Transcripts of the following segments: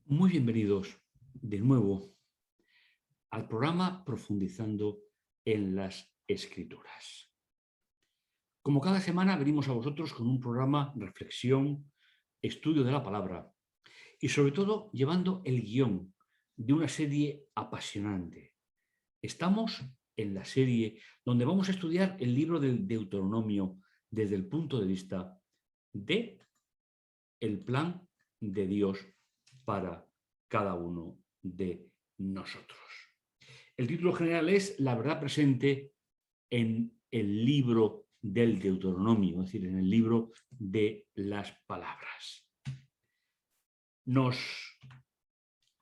Muy bienvenidos de nuevo al programa Profundizando en las Escrituras. Como cada semana venimos a vosotros con un programa reflexión, estudio de la palabra y sobre todo llevando el guión de una serie apasionante. Estamos en la serie donde vamos a estudiar el libro del Deuteronomio desde el punto de vista de el plan de Dios para cada uno de nosotros. El título general es La verdad presente en el libro del Deuteronomio, es decir, en el libro de las palabras. Nos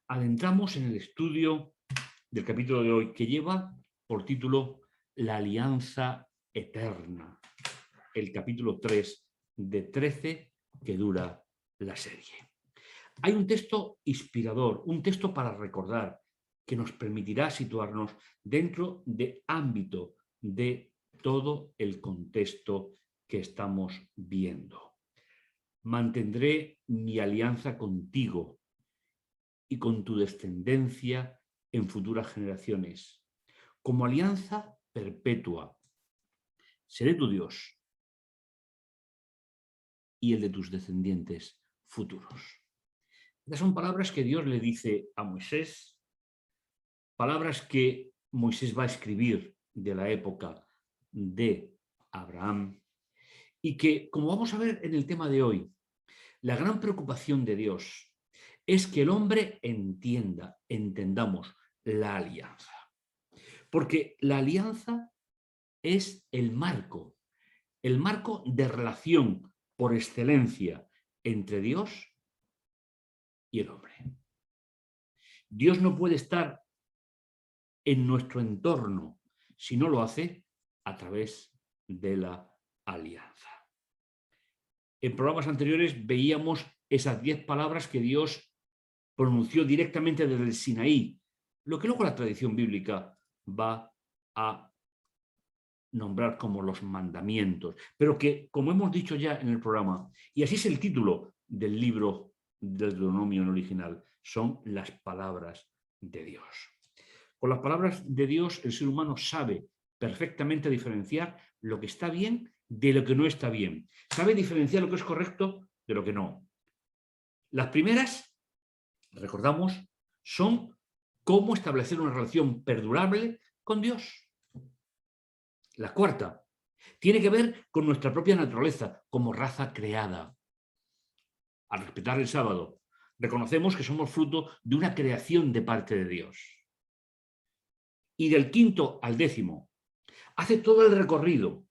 adentramos en el estudio del capítulo de hoy, que lleva por título La alianza eterna, el capítulo 3 de 13 que dura la serie. Hay un texto inspirador, un texto para recordar, que nos permitirá situarnos dentro del ámbito de todo el contexto que estamos viendo. Mantendré mi alianza contigo y con tu descendencia en futuras generaciones, como alianza perpetua. Seré tu Dios y el de tus descendientes futuros. Estas son palabras que Dios le dice a Moisés, palabras que Moisés va a escribir de la época de Abraham y que, como vamos a ver en el tema de hoy, la gran preocupación de Dios es que el hombre entendamos la alianza. Porque la alianza es el marco de relación por excelencia entre Dios y el hombre. Dios no puede estar en nuestro entorno si no lo hace a través de la alianza. En programas anteriores veíamos esas 10 palabras que Dios pronunció directamente desde el Sinaí, lo que luego la tradición bíblica va a nombrar como los mandamientos, pero que, como hemos dicho ya en el programa, y así es el título del libro del Deuteronomio en original, son las palabras de Dios. Con las palabras de Dios, el ser humano sabe perfectamente diferenciar lo que está bien de lo que no está bien. Sabe diferenciar lo que es correcto de lo que no. Las primeras, recordamos, son cómo establecer una relación perdurable con Dios. La cuarta tiene que ver con nuestra propia naturaleza como raza creada. Al respetar el sábado, reconocemos que somos fruto de una creación de parte de Dios. Y del quinto al décimo, hace todo el recorrido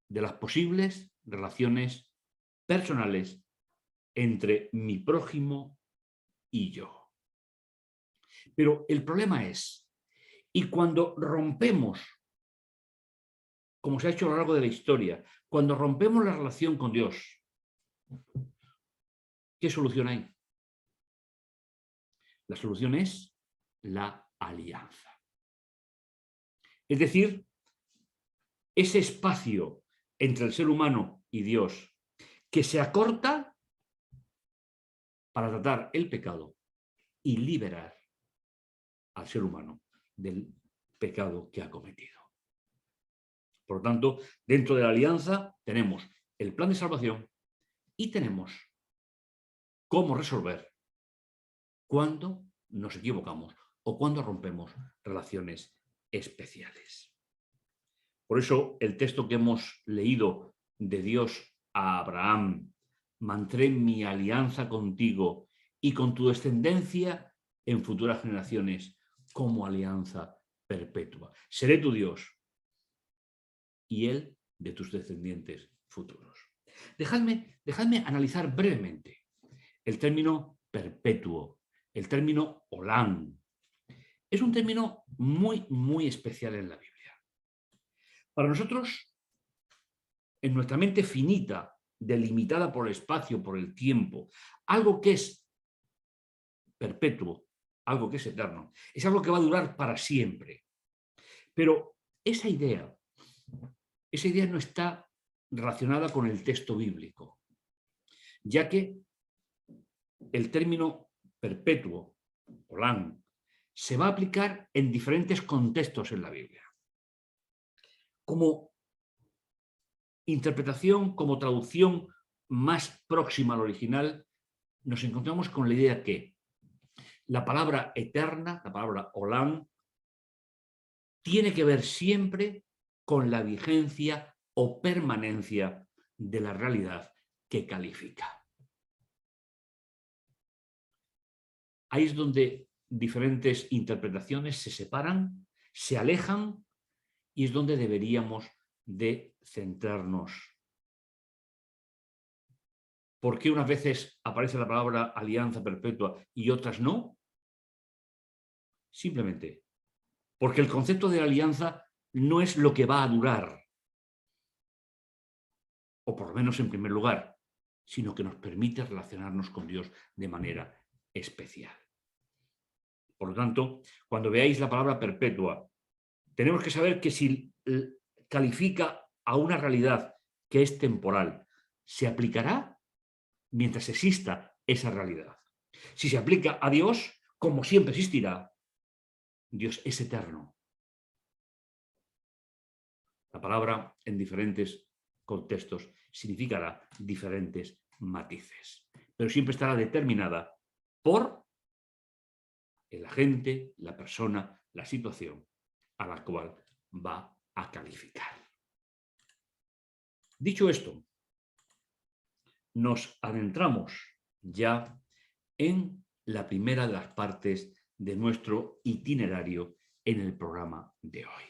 de las posibles relaciones personales entre mi prójimo y yo. Pero el problema es, y cuando rompemos, como se ha hecho a lo largo de la historia, cuando rompemos la relación con Dios, ¿qué solución hay? La solución es la alianza. Es decir, ese espacio entre el ser humano y Dios que se acorta para tratar el pecado y liberar al ser humano del pecado que ha cometido. Por lo tanto, dentro de la alianza tenemos el plan de salvación y tenemos cómo resolver cuando nos equivocamos o cuando rompemos relaciones especiales. Por eso el texto que hemos leído de Dios a Abraham, mantendré mi alianza contigo y con tu descendencia en futuras generaciones como alianza perpetua. Seré tu Dios y él de tus descendientes futuros. Dejadme analizar brevemente el término perpetuo, el término olán. Es un término muy, muy especial en la Biblia. Para nosotros, en nuestra mente finita, delimitada por el espacio, por el tiempo, algo que es perpetuo, algo que es eterno, es algo que va a durar para siempre. Pero esa idea no está relacionada con el texto bíblico, ya que el término perpetuo, olam, se va a aplicar en diferentes contextos en la Biblia. Como interpretación, como traducción más próxima al original, nos encontramos con la idea que la palabra eterna, la palabra olam, tiene que ver siempre con la vigencia o permanencia de la realidad que califica. Ahí es donde diferentes interpretaciones se separan, se alejan, y es donde deberíamos de centrarnos. ¿Por qué unas veces aparece la palabra alianza perpetua y otras no? Simplemente porque el concepto de alianza no es lo que va a durar, o por lo menos en primer lugar, sino que nos permite relacionarnos con Dios de manera especial. Por lo tanto, cuando veáis la palabra perpetua, tenemos que saber que si califica a una realidad que es temporal, se aplicará mientras exista esa realidad. Si se aplica a Dios, como siempre existirá, Dios es eterno. La palabra en diferentes contextos significará diferentes matices, pero siempre estará determinada por el agente, la persona, la situación a la cual va a calificar. Dicho esto, nos adentramos ya en la primera de las partes de nuestro itinerario en el programa de hoy: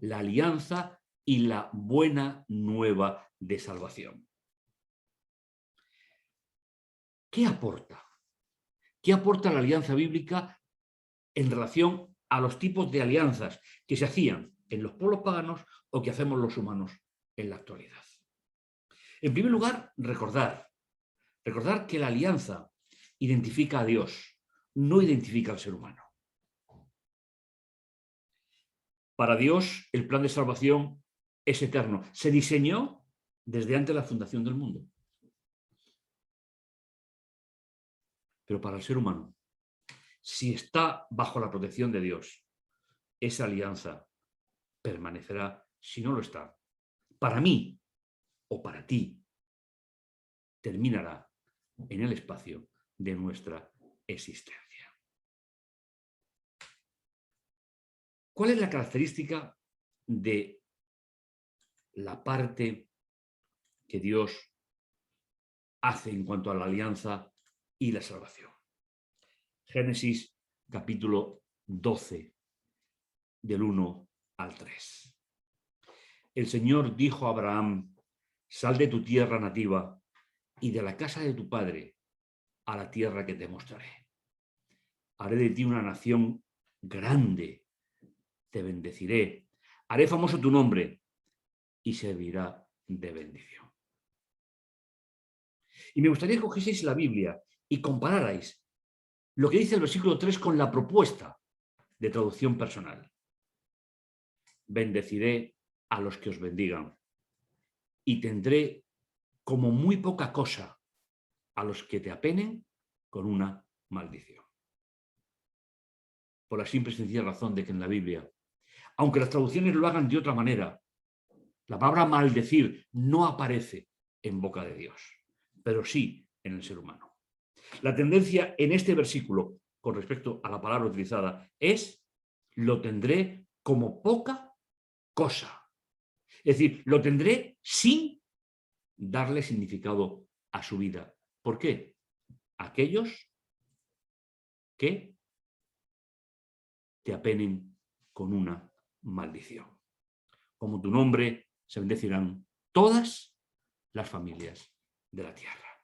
la alianza y la buena nueva de salvación. ¿Qué aporta? ¿Qué aporta la alianza bíblica en relación a los tipos de alianzas que se hacían en los pueblos paganos o que hacemos los humanos en la actualidad? En primer lugar, recordar que la alianza identifica a Dios, no identifica al ser humano. Para Dios, el plan de salvación es eterno. Se diseñó desde antes de la fundación del mundo. Pero para el ser humano, si está bajo la protección de Dios, esa alianza permanecerá. Si no lo está, para mí o para ti, terminará en el espacio de nuestra existencia. ¿Cuál es la característica de la parte que Dios hace en cuanto a la alianza y la salvación? Génesis capítulo 12, del 1 al 3. El Señor dijo a Abraham: sal de tu tierra nativa y de la casa de tu padre a la tierra que te mostraré. Haré de ti una nación grande, te bendeciré, haré famoso tu nombre y servirá de bendición. Y me gustaría que cogieseis la Biblia y compararais lo que dice el versículo 3 con la propuesta de traducción personal. Bendeciré a los que os bendigan y tendré como muy poca cosa a los que te apenen con una maldición. Por la simple y sencilla razón de que en la Biblia, aunque las traducciones lo hagan de otra manera, la palabra maldecir no aparece en boca de Dios, pero sí en el ser humano. La tendencia en este versículo con respecto a la palabra utilizada es: lo tendré como poca cosa. Es decir, lo tendré sin darle significado a su vida. ¿Por qué? Aquellos que te apenen con una maldición. Como tu nombre se bendecirán todas las familias de la tierra.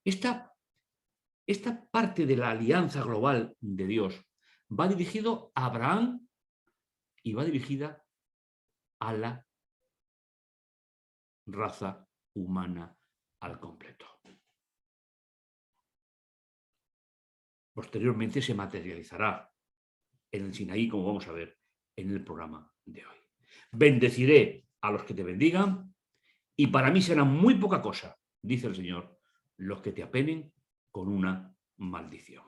Esta parte de la alianza global de Dios va dirigido a Abraham y va dirigida a la raza humana al completo. Posteriormente se materializará en el Sinaí, como vamos a ver en el programa de hoy. Bendeciré a los que te bendigan y para mí será muy poca cosa, dice el Señor, los que te apenen con una maldición.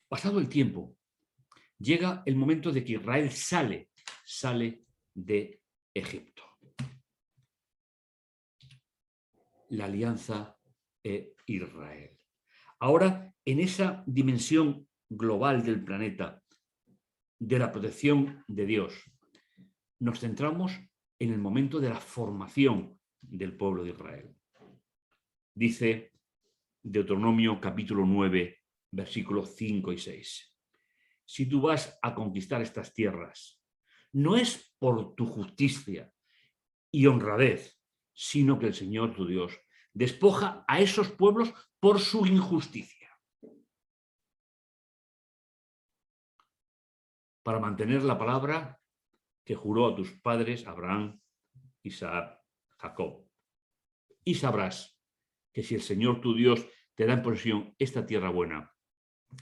Pasado el tiempo, llega el momento de que Israel sale de Egipto. La alianza e Israel. Ahora, en esa dimensión global del planeta, de la protección de Dios, nos centramos en el momento de la formación del pueblo de Israel. Dice Deuteronomio capítulo 9, versículos 5 y 6. Si tú vas a conquistar estas tierras, no es por tu justicia y honradez, sino que el Señor tu Dios despoja a esos pueblos por su injusticia. Para mantener la palabra que juró a tus padres Abraham, Isaac, Jacob. Y sabrás que si el Señor tu Dios te da en posesión esta tierra buena,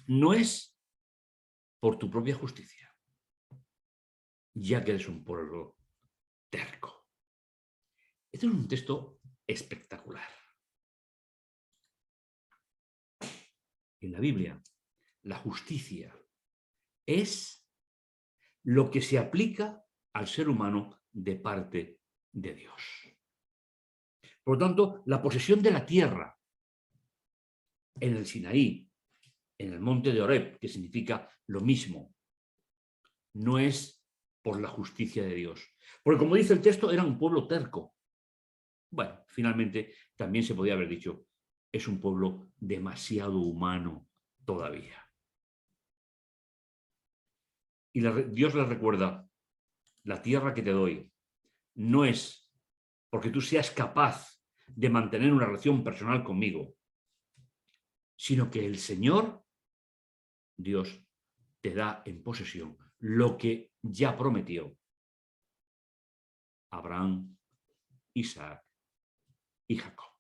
no es por tu propia justicia, ya que eres un pueblo terco. Este es un texto espectacular. En la Biblia, la justicia es lo que se aplica al ser humano de parte de Dios. Por lo tanto, la posesión de la tierra en el Sinaí, en el monte de Horeb, que significa lo mismo, no es por la justicia de Dios. Porque como dice el texto, era un pueblo terco. Bueno, finalmente también se podía haber dicho, es un pueblo demasiado humano todavía. Y Dios les recuerda, la tierra que te doy no es porque tú seas capaz de mantener una relación personal conmigo, sino que el Señor, Dios, te da en posesión lo que ya prometió Abraham, Isaac y Jacob.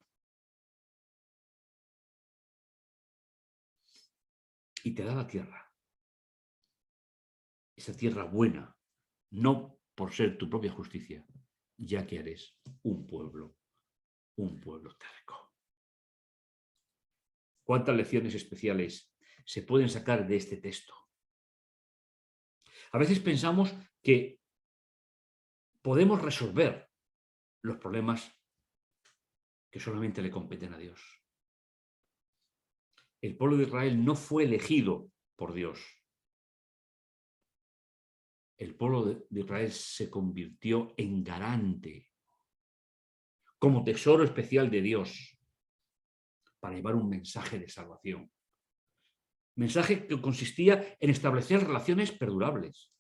Y te da la tierra. Esa tierra buena, no por ser tu propia justicia, ya que eres un pueblo terco. ¿Cuántas lecciones especiales se pueden sacar de este texto? A veces pensamos que podemos resolver los problemas que solamente le competen a Dios. El pueblo de Israel no fue elegido por Dios. El pueblo de Israel se convirtió en garante, como tesoro especial de Dios, para llevar un mensaje de salvación. Mensaje que consistía en establecer relaciones perdurables.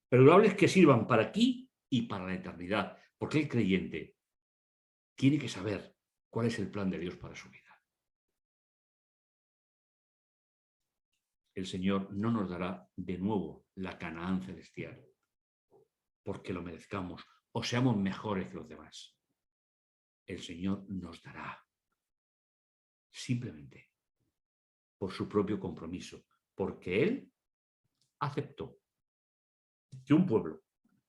Perdurables que sirvan para aquí y para la eternidad. Porque el creyente tiene que saber cuál es el plan de Dios para su vida. El Señor no nos dará de nuevo la Canaán celestial porque lo merezcamos o seamos mejores que los demás. El Señor nos dará simplemente por su propio compromiso, porque Él aceptó que un pueblo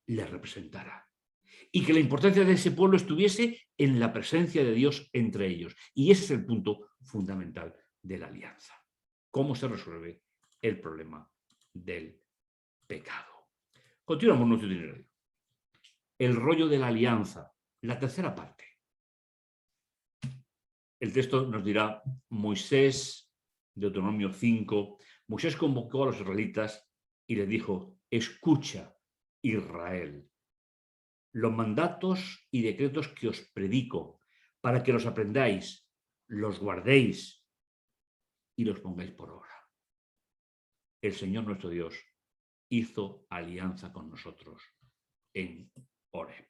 le representara y que la importancia de ese pueblo estuviese en la presencia de Dios entre ellos. Y ese es el punto fundamental de la alianza. ¿Cómo se resuelve el problema del pecado? Continuamos nuestro itinerario. El rollo de la alianza, la tercera parte. El texto nos dirá, Moisés, Deuteronomio 5, Moisés convocó a los israelitas y les dijo, escucha, Israel, los mandatos y decretos que os predico, para que los aprendáis, los guardéis y los pongáis por obra. El Señor nuestro Dios hizo alianza con nosotros en Horeb.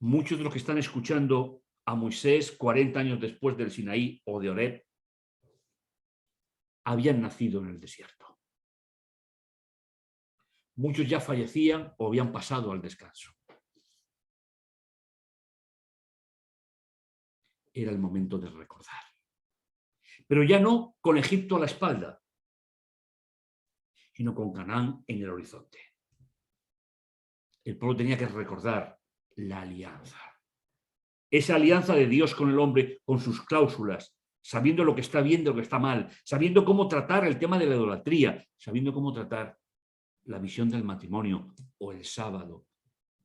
Muchos de los que están escuchando a Moisés 40 años después del Sinaí o de Horeb habían nacido en el desierto. Muchos ya fallecían o habían pasado al descanso. Era el momento de recordar. Pero ya no con Egipto a la espalda, sino con Canaán en el horizonte. El pueblo tenía que recordar la alianza. esa alianza de Dios con el hombre, con sus cláusulas, sabiendo lo que está bien de lo que está mal, sabiendo cómo tratar el tema de la idolatría, sabiendo cómo tratar la visión del matrimonio o el sábado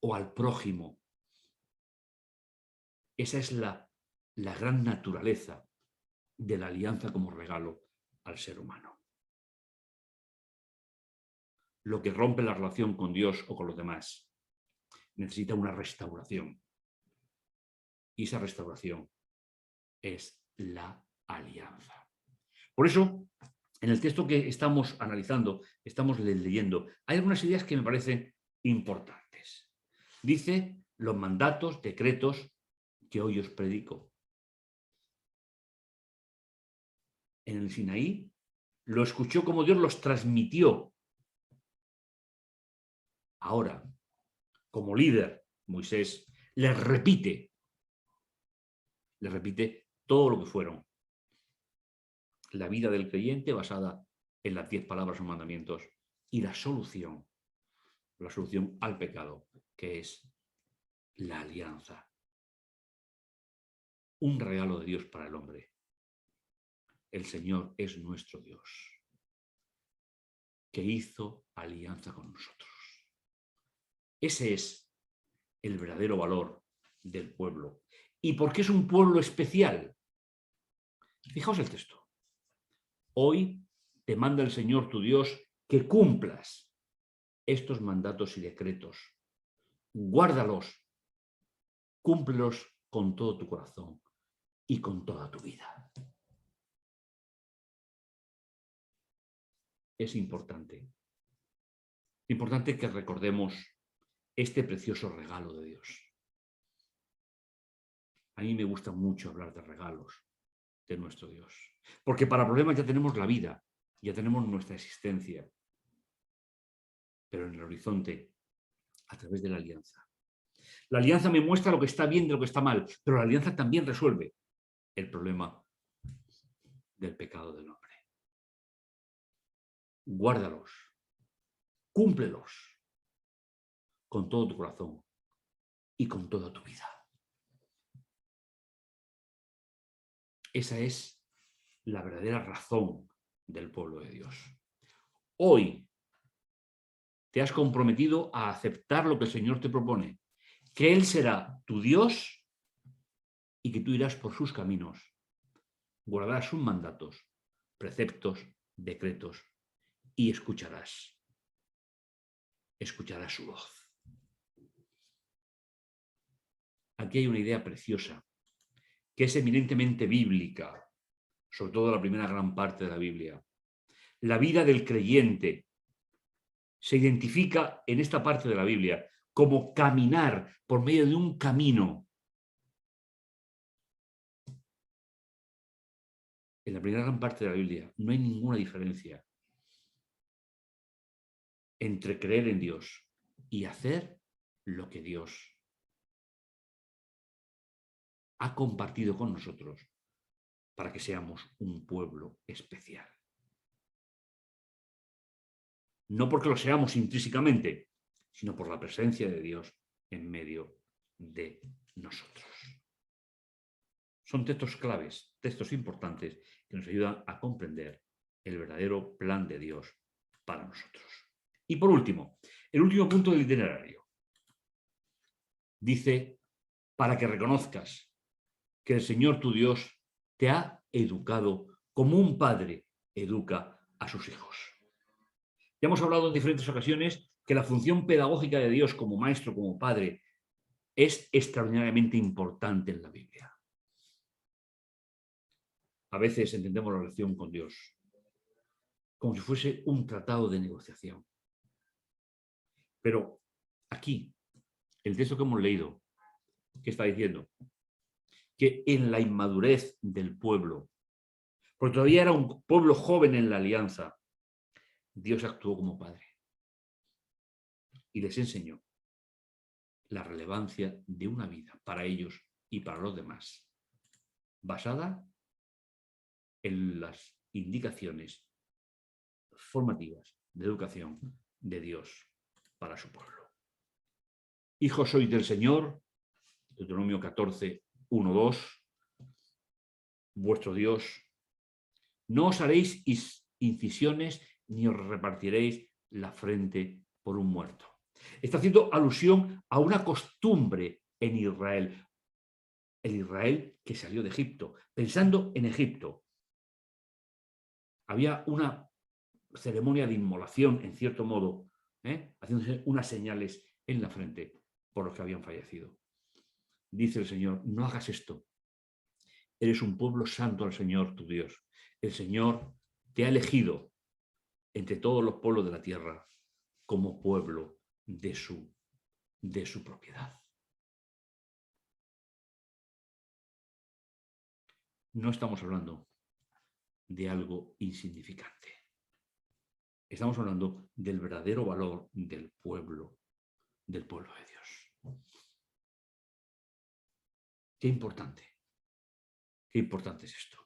o al prójimo. Esa es la gran naturaleza de la alianza como regalo al ser humano. Lo que rompe la relación con Dios o con los demás necesita una restauración. Y esa restauración es la alianza. Por eso, en el texto que estamos analizando, estamos leyendo, hay algunas ideas que me parecen importantes. Dice los mandatos, decretos que hoy os predico. En el Sinaí lo escuchó como Dios los transmitió. Ahora, como líder, Moisés les repite todo lo que fueron. La vida del creyente basada en las 10 palabras o mandamientos y la solución al pecado, que es la alianza. Un regalo de Dios para el hombre. El Señor es nuestro Dios, que hizo alianza con nosotros. Ese es el verdadero valor del pueblo. ¿Y por qué es un pueblo especial? Fijaos el texto. Hoy te manda el Señor tu Dios que cumplas estos mandatos y decretos. Guárdalos, cúmplelos con todo tu corazón y con toda tu vida. Es importante que recordemos este precioso regalo de Dios. A mí me gusta mucho hablar de regalos de nuestro Dios, porque para problemas ya tenemos la vida, ya tenemos nuestra existencia, pero en el horizonte, a través de la alianza. La alianza me muestra lo que está bien de lo que está mal, pero la alianza también resuelve el problema del pecado del hombre. Guárdalos, cúmplelos con todo tu corazón y con toda tu vida. Esa es la verdadera razón del pueblo de Dios. Hoy te has comprometido a aceptar lo que el Señor te propone, que Él será tu Dios y que tú irás por sus caminos, guardarás sus mandatos, preceptos, decretos y escucharás su voz. Aquí hay una idea preciosa, que es eminentemente bíblica, sobre todo la primera gran parte de la Biblia. La vida del creyente se identifica en esta parte de la Biblia como caminar por medio de un camino. En la primera gran parte de la Biblia no hay ninguna diferencia entre creer en Dios y hacer lo que Dios ha compartido con nosotros para que seamos un pueblo especial. No porque lo seamos intrínsecamente, sino por la presencia de Dios en medio de nosotros. Son textos claves, textos importantes que nos ayudan a comprender el verdadero plan de Dios para nosotros. Y por último, el último punto del itinerario. Dice, para que reconozcas que el Señor tu Dios te ha educado como un padre educa a sus hijos. Ya hemos hablado en diferentes ocasiones que la función pedagógica de Dios como maestro, como padre, es extraordinariamente importante en la Biblia. A veces entendemos la relación con Dios como si fuese un tratado de negociación. Pero aquí, el texto que hemos leído, ¿qué está diciendo? Que en la inmadurez del pueblo, porque todavía era un pueblo joven en la alianza, Dios actuó como padre y les enseñó la relevancia de una vida para ellos y para los demás, basada en las indicaciones formativas de educación de Dios para su pueblo. Hijos sois del Señor, Deuteronomio 14, 1:2, vuestro Dios. No os haréis incisiones ni os repartiréis la frente por un muerto. Está haciendo alusión a una costumbre en Israel, el Israel que salió de Egipto. Pensando en Egipto, había una ceremonia de inmolación, en cierto modo, haciéndose unas señales en la frente por los que habían fallecido. Dice el Señor, no hagas esto. Eres un pueblo santo al Señor, tu Dios. El Señor te ha elegido entre todos los pueblos de la tierra como pueblo de su propiedad. No estamos hablando de algo insignificante. Estamos hablando del verdadero valor del pueblo de Dios. Qué importante es esto.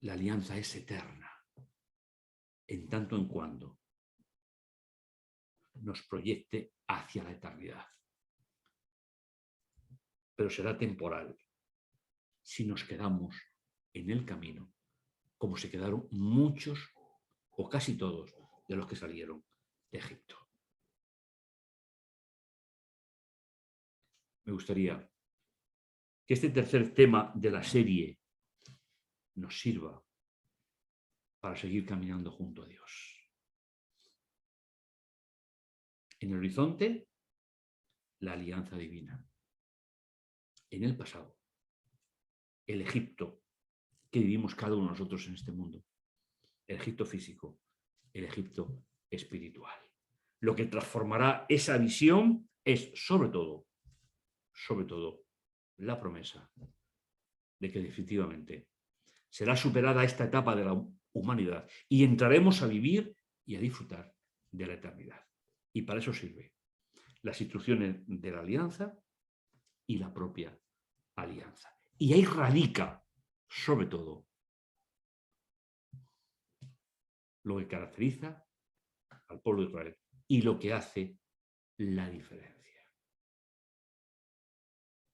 La alianza es eterna, en tanto en cuando nos proyecte hacia la eternidad. Pero será temporal si nos quedamos en el camino, como se quedaron muchos o casi todos de los que salieron de Egipto. Me gustaría que este tercer tema de la serie nos sirva para seguir caminando junto a Dios. En el horizonte, la alianza divina. En el pasado, el Egipto que vivimos cada uno de nosotros en este mundo. El Egipto físico, el Egipto espiritual. Lo que transformará esa visión es, sobre todo, la promesa de que definitivamente será superada esta etapa de la humanidad y entraremos a vivir y a disfrutar de la eternidad. Y para eso sirve las instrucciones de la alianza y la propia alianza. Y ahí radica, sobre todo, lo que caracteriza al pueblo de Israel y lo que hace la diferencia.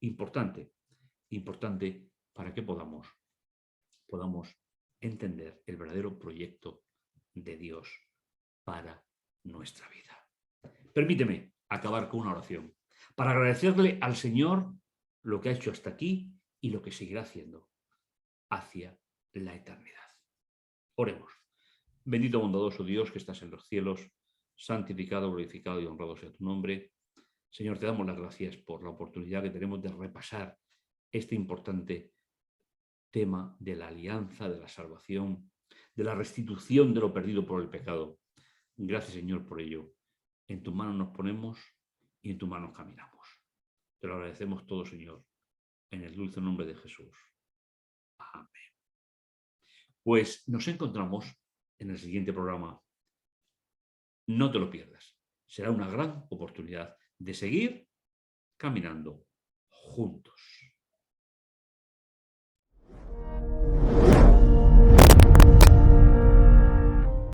Importante para que podamos entender el verdadero proyecto de Dios para nuestra vida. Permíteme acabar con una oración para agradecerle al Señor lo que ha hecho hasta aquí y lo que seguirá haciendo hacia la eternidad. Oremos. Bendito, bondadoso Dios que estás en los cielos, santificado, glorificado y honrado sea tu nombre. Señor, te damos las gracias por la oportunidad que tenemos de repasar este importante tema de la alianza, de la salvación, de la restitución de lo perdido por el pecado. Gracias, Señor, por ello. En tus manos nos ponemos y en tus manos caminamos. Te lo agradecemos todo, Señor, en el dulce nombre de Jesús. Amén. Pues nos encontramos en el siguiente programa. No te lo pierdas. Será una gran oportunidad de seguir caminando juntos.